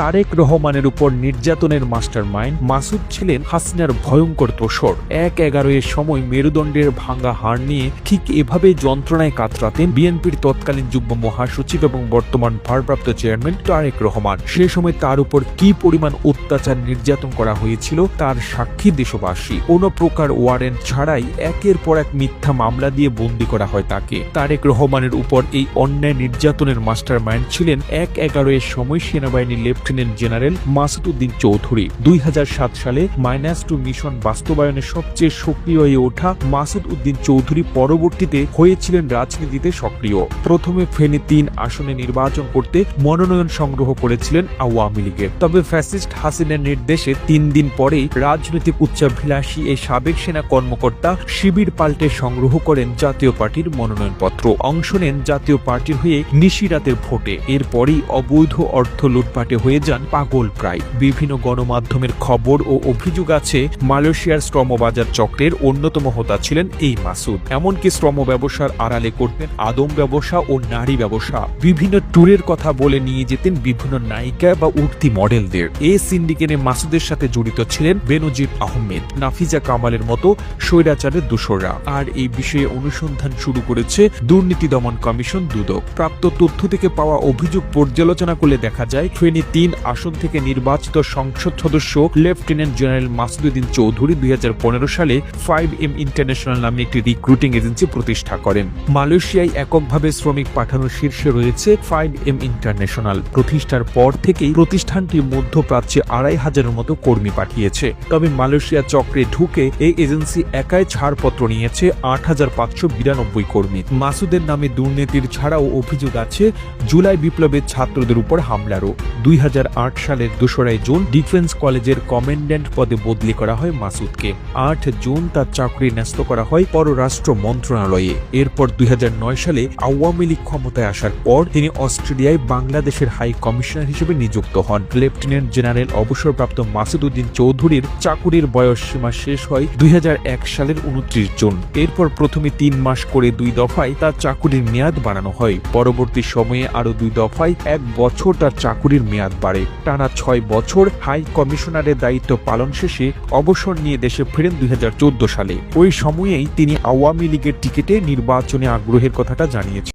তারেক রহমানের উপর নির্যাতনের মাস্টারমাইন্ড মাসুদ ছিলেন হাসিনার ভয়ঙ্কর দোসর। ১/১১ সময় মেরুদণ্ডের ভাঙা হাড় নিয়ে ঠিক এভাবে যন্ত্রণায় কাতরাতেন বিএনপির তৎকালীন যুগ্ম মহাসচিব এবং বর্তমান ভারপ্রাপ্ত চেয়ারম্যান তারেক রহমান। সে সময় তার উপর কি পরিমাণ অত্যাচার নির্যাতন করা হয়েছিল তার সাক্ষী দেশবাসী। কোনো প্রকার ওয়ারেন্ট ছাড়াই একের পর এক মিথ্যা মামলা দিয়ে বন্দী করা হয় তাকে। তারেক রহমানের উপর এই অন্যায় নির্যাতনের মাস্টারমাইন্ড ছিলেন ১/১১ সময় সেনাবাহিনীর লেফটেন্যান্ট জেনারেল মাসুদ উদ্দিন চৌধুরী। ২০০৭ সালে -2 মিশন বাস্তবায়নে সবচেয়ে সক্রিয় হয়ে ওঠা মাসুদ উদ্দিন চৌধুরী পরবর্তীতে হয়েছিলেন রাজনীতিতে সক্রিয়। প্রথমে ফেনী ৩ আসনে নির্বাচন করতে মনোনয়ন সংগ্রহ করেছিলেন আওয়ামী লীগের। তবে ফ্যাসিস্ট হাসিনার নির্দেশে ৩ দিন পরেই রাজনৈতিক উচ্চাভিলাষী এই সাবেক সেনা কর্মকর্তা শিবির পাল্টে সংগ্রহ করেন জাতীয় পার্টির মনোনয়নপত্র। অংশ নেন জাতীয় পার্টির হয়ে নিশিরাতের ভোটে। এরপরই অবৈধ অর্থ লুটপাটে হয়ে যান পাগল প্রায়। বিভিন্ন গণমাধ্যমের খবর ও অভিযোগ আছে মালয়েশিয়ার শ্রমবাজার চক্রের অন্যতম হোতা ছিলেন এই মাসুদ। এমনকি শ্রম ব্যবসার আড়ালে করতেন আদম ব্যবসা ও নারী ব্যবসা। বিভিন্ন ট্যুরের কথা বলে নিয়ে যেতেন বিভিন্ন নায়িকা বা উঠতি মডেলদের। এই সিন্ডিকেটে মাসুদের সাথে জড়িত ছিলেন বেনজির আহমেদ, নাফিজা কামালের মতো স্বৈরাচারের দোসররা। আর এই বিষয়ে অনুসন্ধান শুরু করেছে দুর্নীতি দমন কমিশন দুদক। প্রাপ্ত তথ্য থেকে পাওয়া অভিযোগ পর্যালোচনা করলে দেখা যায় ফেনী ৩ আসন থেকে নির্বাচিত সংসদ সদস্য লেফটেন্যান্ট জেনারেল মাসুদ উদ্দিন চৌধুরী ২০১৫ সালে 5M ইন্টারন্যাশনাল নামে একটি রিক্রুটিং এজেন্সি প্রতিষ্ঠা করেন। মালয়েশিয়ায় এককভাবে শ্রমিক পাঠানোর শীর্ষে রয়েছে 5M ইন্টারন্যাশনাল। প্রতিষ্ঠার পর থেকেই প্রতিষ্ঠানটি মধ্যপ্রাচ্যে ২৫০০-এর মতো কর্মী পাঠিয়েছে। তবে মালয়েশিয়া চক্রে ঢুকে এই এজেন্সি একাই ছাড়পত্র নিয়েছে ৮৫৯২ কর্মী। মাসুদের নামে দুর্নীতির ছাড়াও অভিযোগ আছে জুলাই বিপ্লবের ছাত্রদের উপর হামলারও। ২০০৮ সালের ২রা জুন ডিফেন্স কলেজের কমান্ড্যান্ট পদে বদলি করা হয় মাসুদকে। ৮ জুন তার চাকরি ন্যস্ত করা হয় পররাষ্ট্র মন্ত্রণালয়ে। এরপর ২০০৯ সালে আওয়ামী লীগ ক্ষমতায় আসার পর তিনি অস্ট্রেলিয়ায় বাংলাদেশের হাই কমিশনার হিসেবে নিযুক্ত হন। লেফটেন্যান্ট জেনারেল অবসরপ্রাপ্ত মাসুদ উদ্দিন চৌধুরীর চাকুরির বয়স সীমা শেষ হয় ২০০১ সালের ২৯ জুন। এরপর প্রথমে ৩ মাস করে ২ দফায় তার চাকুরির মেয়াদ বাড়ানো হয়। পরবর্তী সময়ে আরো ২ দফায় ১ বছর তার চাকুরির মেয়াদ বাড়ে। টানা ৬ বছর হাই কমিশনারের দায়িত্ব পালন শেষে অবসর নিয়ে দেশে ফেরেন ২০১৪ সালে। ওই সময়েই তিনি আওয়ামী লীগের টিকিটে নির্বাচনে আগ্রহের কথাটা জানিয়েছেন।